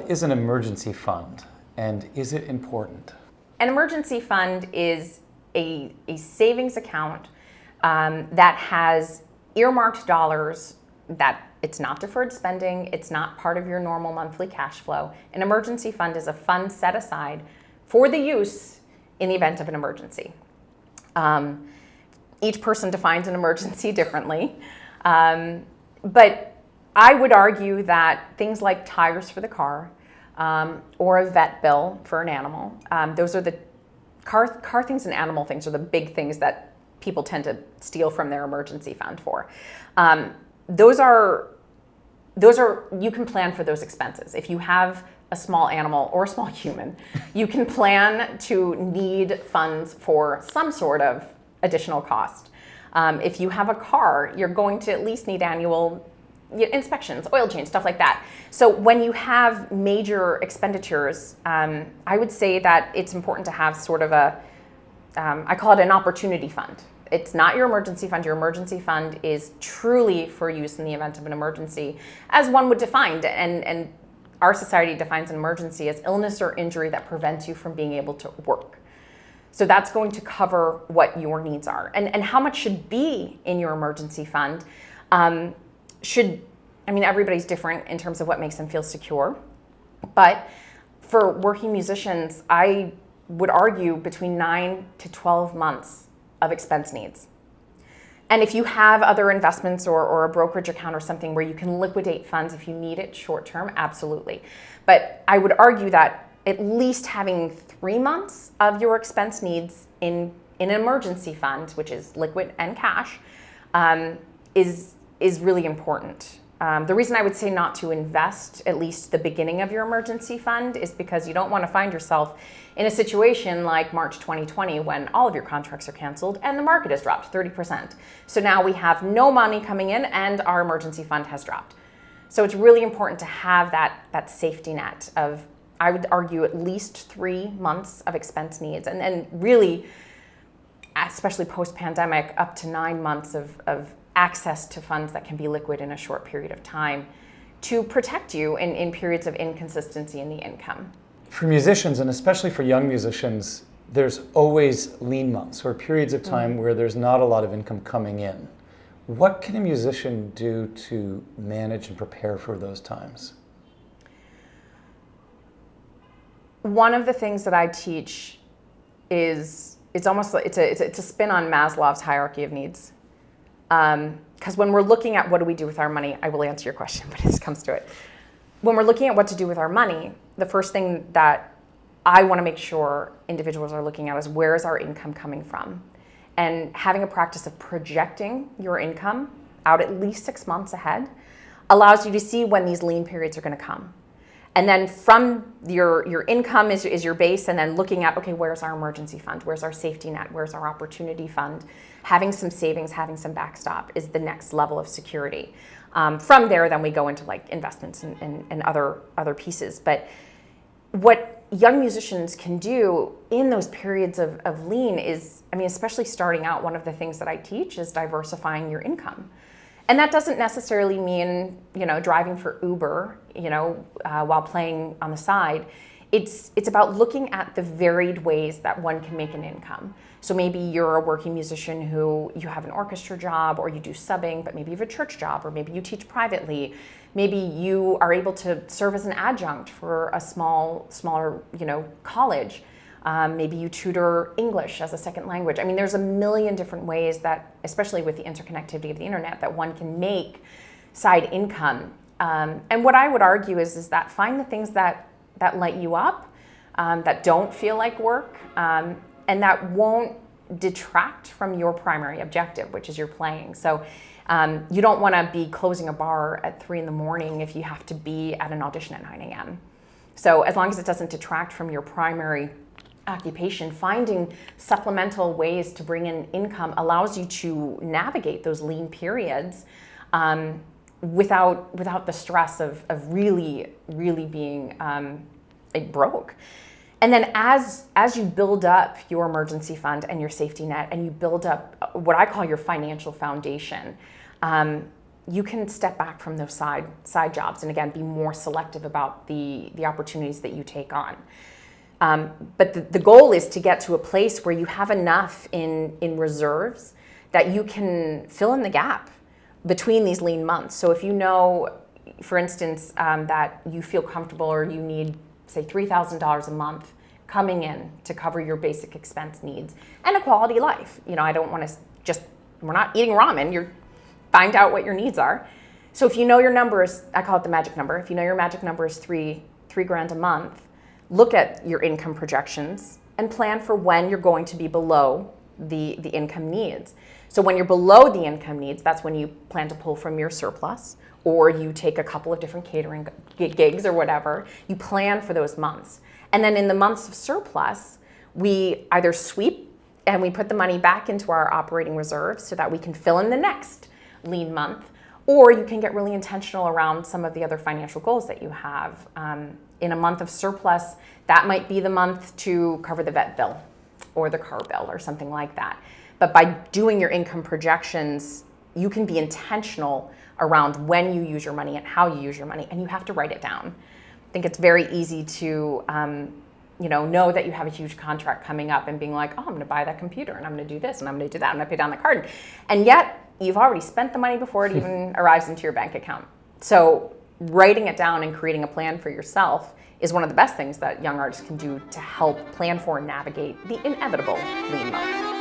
What is an emergency fund, and is it important? An emergency fund is a savings account that has earmarked dollars that it's not deferred spending, it's not part of your normal monthly cash flow. An emergency fund is a fund set aside for the use in the event of an emergency. Each person defines an emergency differently, but I would argue that things like tires for the car or a vet bill for an animal, those are the car things and animal things are the big things that people tend to steal from their emergency fund for. Those are you can plan for those expenses. If you have a small animal or a small human, you can plan to need funds for some sort of additional cost. If you have a car, you're going to at least need annual inspections, oil change, stuff like that. So when you have major expenditures, I would say that it's important to have sort of I call it an opportunity fund. It's not your emergency fund. Your emergency fund is truly for use in the event of an emergency, as one would define, and our society defines an emergency as illness or injury that prevents you from being able to work. So that's going to cover what your needs are. And how much should be in your emergency fund everybody's different in terms of what makes them feel secure. But for working musicians, I would argue between 9 to 12 months of expense needs. And if you have other investments or a brokerage account or something where you can liquidate funds if you need it short term, absolutely. But I would argue that at least having 3 months of your expense needs in an emergency fund, which is liquid and cash, is really important. The reason I would say not to invest at least the beginning of your emergency fund is because you don't want to find yourself in a situation like March 2020 when all of your contracts are canceled and the market has dropped 30%. So now we have no money coming in and our emergency fund has dropped. So it's really important to have that safety net of, I would argue, at least 3 months of expense needs, and really, especially post-pandemic, up to 9 months of access to funds that can be liquid in a short period of time to protect you in periods of inconsistency in the income. For musicians, and especially for young musicians, there's always lean months or periods of time where there's not a lot of income coming in. What can a musician do to manage and prepare for those times? One of the things that I teach is it's almost like it's a spin on Maslow's hierarchy of needs. Because when we're looking at what do we do with our money, I will answer your question, but it comes to it. When we're looking at what to do with our money, the first thing that I want to make sure individuals are looking at is where is our income coming from? And having a practice of projecting your income out at least 6 months ahead allows you to see when these lean periods are going to come. And then from your income is your base, and then looking at, okay, where's our emergency fund? Where's our safety net? Where's our opportunity fund? Having some savings, having some backstop is the next level of security. From there, then we go into like investments and other pieces. But what young musicians can do in those periods of lean is, especially starting out, one of the things that I teach is diversifying your income. And that doesn't necessarily mean, driving for Uber, while playing on the side. It's about looking at the varied ways that one can make an income. So maybe you're a working musician who you have an orchestra job, or you do subbing, but maybe you have a church job, or maybe you teach privately. Maybe you are able to serve as an adjunct for a smaller, college. Maybe you tutor English as a second language. There's a million different ways that, especially with the interconnectivity of the internet, that one can make side income. And what I would argue is that find the things that light you up, that don't feel like work, and that won't detract from your primary objective, which is your playing. So you don't want to be closing a bar at 3 a.m. if you have to be at an audition at 9 a.m. So as long as it doesn't detract from your primary occupation, finding supplemental ways to bring in income allows you to navigate those lean periods without the stress of really being broke. And then as you build up your emergency fund and your safety net, and you build up what I call your financial foundation, you can step back from those side jobs and again be more selective about the opportunities that you take on. But the goal is to get to a place where you have enough in reserves that you can fill in the gap between these lean months. So if you know, for instance, that you feel comfortable or you need, say, $3,000 a month coming in to cover your basic expense needs and a quality life. I don't want to we're not eating ramen. You're find out what your needs are. So if you know your number is, I call it the magic number. If you know your magic number is three grand a month, look at your income projections and plan for when you're going to be below the income needs. So when you're below the income needs, that's when you plan to pull from your surplus, or you take a couple of different catering gigs or whatever. You plan for those months. And then in the months of surplus, we either sweep and we put the money back into our operating reserves so that we can fill in the next lean month, or you can get really intentional around some of the other financial goals that you have. In a month of surplus, that might be the month to cover the vet bill or the car bill or something like that. But by doing your income projections, you can be intentional around when you use your money and how you use your money, and you have to write it down. I think it's very easy to know that you have a huge contract coming up and being like, oh, I'm going to buy that computer and I'm going to do this and I'm going to do that and I'm going to pay down the card. And yet you've already spent the money before it even arrives into your bank account. So writing it down and creating a plan for yourself is one of the best things that young artists can do to help plan for and navigate the inevitable lean month.